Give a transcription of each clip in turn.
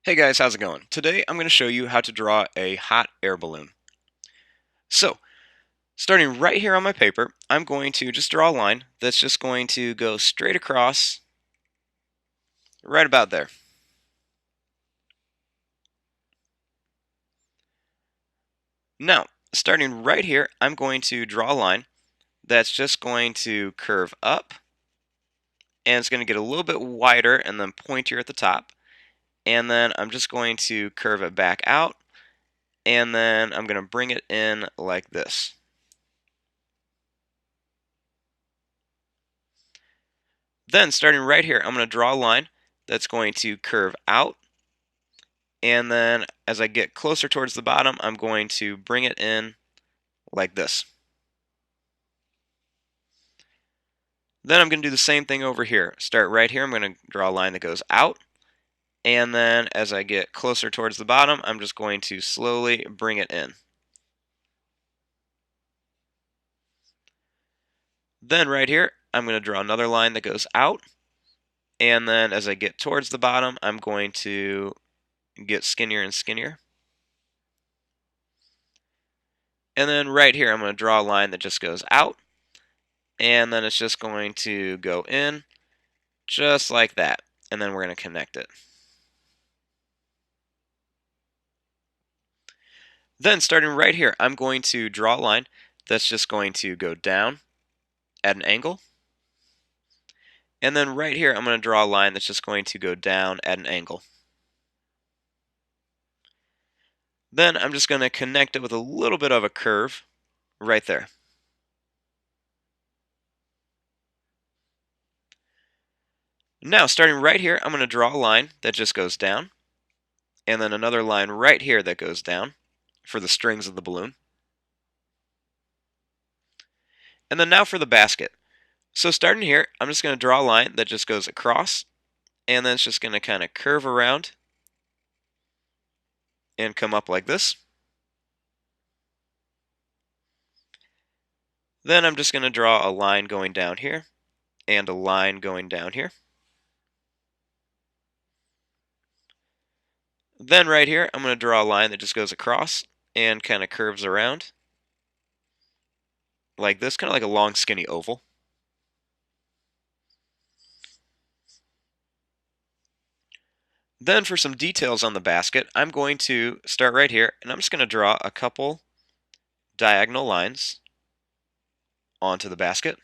Hey guys, how's it going? Today I'm going to show you how to draw a hot air balloon. So, starting right here on my paper, I'm going to just draw a line that's just going to go straight across right about there. Now, starting right here, I'm going to draw a line that's just going to curve up and it's going to get a little bit wider and then pointier at the top. And then I'm just going to curve it back out and then I'm going to bring it in like this. Then, starting right here, I'm going to draw a line that's going to curve out. And then as I get closer towards the bottom, I'm going to bring it in like this. Then I'm going to do the same thing over here. Start right here. I'm going to draw a line that goes out. And then as I get closer towards the bottom, I'm just going to slowly bring it in. Then right here, I'm going to draw another line that goes out. And then as I get towards the bottom, I'm going to get skinnier and skinnier. And then right here, I'm going to draw a line that just goes out. And then it's just going to go in just like that. And then we're going to connect it. Then starting right here, I'm going to draw a line that's just going to go down at an angle. And then right here, I'm going to draw a line that's just going to go down at an angle. Then I'm just going to connect it with a little bit of a curve right there. Now, starting right here, I'm going to draw a line that just goes down, and then another line right here that goes down for the strings of the balloon. And then now for the basket. So starting here, I'm just going to draw a line that just goes across, and then it's just going to kind of curve around and come up like this. Then I'm just going to draw a line going down here and a line going down here. Then right here, I'm going to draw a line that just goes across and kind of curves around like this, kind of like a long skinny oval. Then for some details on the basket, I'm going to start right here and I'm just going to draw a couple diagonal lines onto the basket.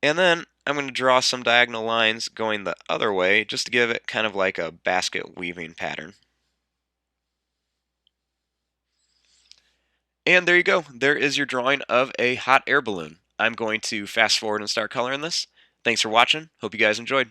And then I'm going to draw some diagonal lines going the other way just to give it kind of like a basket weaving pattern. And there you go. There is your drawing of a hot air balloon. I'm going to fast forward and start coloring this. Thanks for watching. Hope you guys enjoyed.